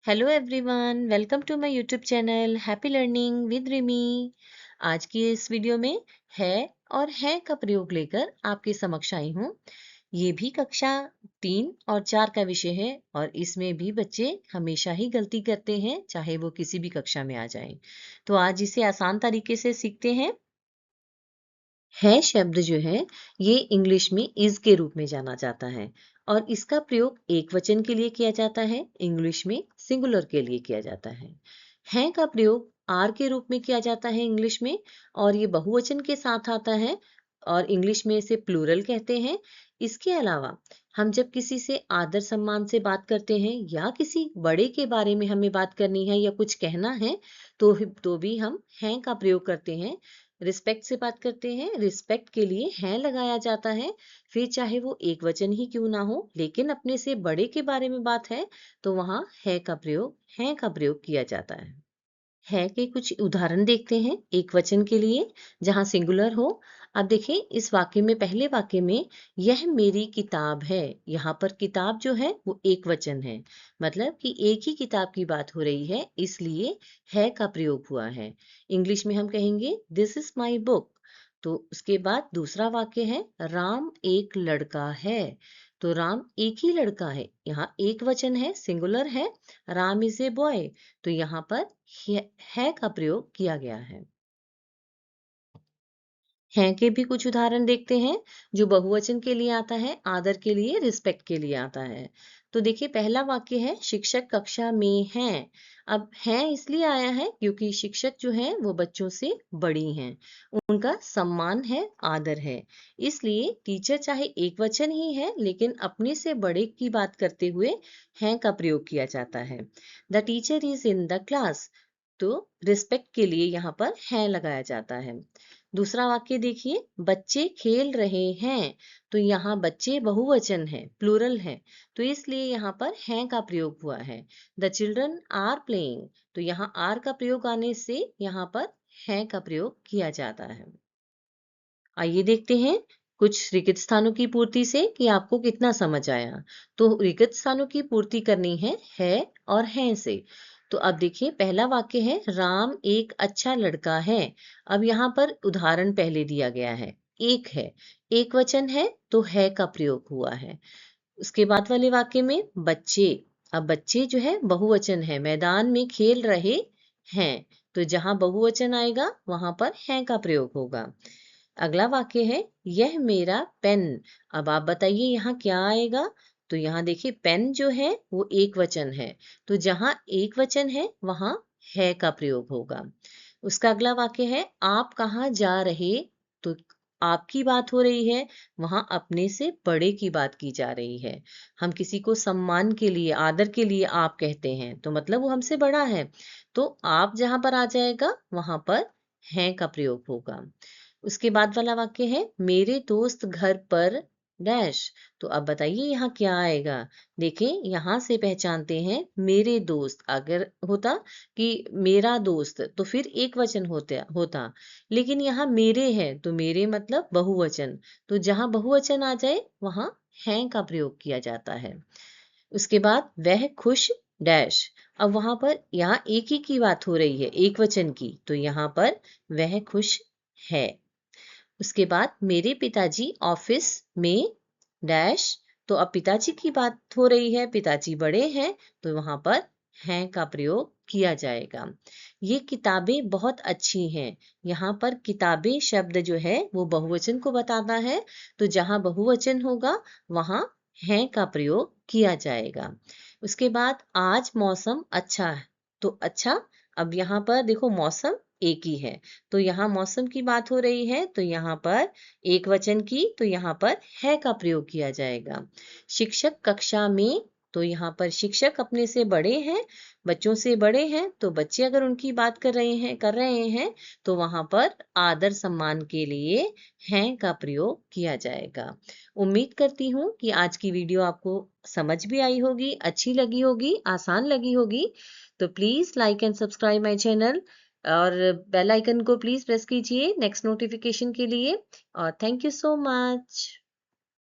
Hello everyone, welcome to my YouTube channel happy learning with Rimi. आज की इस video में है और है का प्रयोग लेकर आपके समक्ष आई हूँ। ये भी कक्षा 3 और 4 का विषय है और इसमें भी बच्चे हमेशा ही गलती करते हैं, चाहे वो किसी भी कक्षा में आ जाएं। तो आज इसे आसान तरीके से सीखते हैं। है शब्द जो है ये इंग्लिश में इज के रूप में जाना जाता है और इसका प्रयोग एक वचन के लिए किया जाता है, इंग्लिश में सिंगुलर के लिए किया जाता है का प्रयोग आर के रूप में किया जाता है इंग्लिश में और ये बहुवचन के साथ आता है और इंग्लिश में इसे प्लूरल कहते हैं। इसके अलावा हम जब किसी से आदर सम्मान से बात करते हैं या किसी बड़े के बारे में हमें बात करनी है या कुछ कहना है तो भी हम हैं का प्रयोग करते हैं। रिस्पेक्ट से बात करते हैं, रिस्पेक्ट के लिए है लगाया जाता है। फिर चाहे वो एक वचन ही क्यों ना हो, लेकिन अपने से बड़े के बारे में बात है तो वहां है का प्रयोग किया जाता है के कुछ उदाहरण देखते हैं एक वचन के लिए जहां सिंगुलर हो। अब देखें इस वाक्य में, पहले वाक्य में यह मेरी किताब है। यहाँ पर किताब जो है वो एक वचन है, मतलब कि एक ही किताब की बात हो रही है, इसलिए है का प्रयोग हुआ है। इंग्लिश में हम कहेंगे दिस इज माई बुक। तो उसके बाद दूसरा वाक्य है राम एक लड़का है। तो राम एक ही लड़का है, यहाँ एक वचन है, सिंगुलर है। राम इज ए बॉय, तो यहाँ पर है का प्रयोग किया गया है के भी कुछ उदाहरण देखते हैं जो बहुवचन के लिए आता है, आदर के लिए, रिस्पेक्ट के लिए आता है। तो देखिए पहला वाक्य है शिक्षक कक्षा में हैं। अब है इसलिए आया है क्योंकि शिक्षक जो हैं वो बच्चों से बड़ी हैं, उनका सम्मान है, आदर है। इसलिए टीचर चाहे एक वचन ही है लेकिन अपने से बड़े की बात करते हुए है का प्रयोग किया जाता है। The teacher is in the class, तो रिस्पेक्ट के लिए यहाँ पर है लगाया जाता है। दूसरा वाक्य देखिए बच्चे खेल रहे हैं। तो यहाँ बच्चे बहुवचन है, प्लूरल है, तो इसलिए यहाँ पर हैं का प्रयोग हुआ है। द चिल्ड्रन आर प्लेइंग, तो यहाँ आर का प्रयोग आने से यहाँ पर हैं का प्रयोग किया जाता है। आइए देखते हैं कुछ रिक्त स्थानों की पूर्ति से कि आपको कितना समझ आया। तो रिक्त स्थानों की पूर्ति करनी है और हैं से। तो अब देखिए पहला वाक्य है राम एक अच्छा लड़का है। अब यहाँ पर उदाहरण पहले दिया गया है, एक है, एक वचन है तो है का प्रयोग हुआ है। उसके बाद वाले वाक्य में बच्चे, अब बच्चे जो है बहुवचन है, मैदान में खेल रहे हैं, तो जहां बहुवचन आएगा वहां पर है का प्रयोग होगा। अगला वाक्य है यह मेरा पेन। अब आप बताइए यहाँ क्या आएगा। तो यहाँ देखिए पेन जो है वो एक वचन है, तो जहां एक वचन है वहां है का प्रयोग होगा। उसका अगला वाक्य है आप कहाँ जा रहे। तो आपकी बात हो रही है, वहां अपने से बड़े की बात की जा रही है। हम किसी को सम्मान के लिए, आदर के लिए आप कहते हैं, तो मतलब वो हमसे बड़ा है, तो आप जहां पर आ जाएगा वहां पर है का प्रयोग होगा। उसके बाद वाला वाक्य है मेरे दोस्त घर पर डैश। तो अब बताइए यहाँ क्या आएगा। देखें यहाँ से पहचानते हैं, मेरे दोस्त अगर होता कि मेरा दोस्त तो फिर एक वचन होता, लेकिन यहाँ मेरे है तो मेरे मतलब बहुवचन, तो जहां बहुवचन आ जाए वहां हैं का प्रयोग किया जाता है। उसके बाद वह खुश डैश। अब वहां पर यहाँ एक ही की बात हो रही है, एक वचन की, तो यहाँ पर वह खुश है। उसके बाद मेरे पिताजी ऑफिस में डैश। तो अब पिताजी की बात हो रही है, पिताजी बड़े हैं, तो वहां पर हैं का प्रयोग किया जाएगा। ये किताबें बहुत अच्छी हैं। यहाँ पर किताबें शब्द जो है वो बहुवचन को बताता है, तो जहां बहुवचन होगा वहां हैं का प्रयोग किया जाएगा। उसके बाद आज मौसम अच्छा है। तो अच्छा, अब यहाँ पर देखो मौसम एक ही है, तो यहाँ मौसम की बात हो रही है, तो यहाँ पर एक वचन की, तो यहाँ पर है का प्रयोग किया जाएगा। शिक्षक कक्षा में, तो यहाँ पर शिक्षक अपने से बड़े हैं, बच्चों से बड़े हैं, तो बच्चे अगर उनकी बात कर रहे हैं तो वहां पर आदर सम्मान के लिए हैं का प्रयोग किया जाएगा। उम्मीद करती हूँ कि आज की वीडियो आपको समझ भी आई होगी, अच्छी लगी होगी, आसान लगी होगी। तो please like and subscribe my channel और बेल आइकन को प्लीज प्रेस कीजिए नेक्स्ट नोटिफिकेशन के लिए। और थैंक यू सो मच।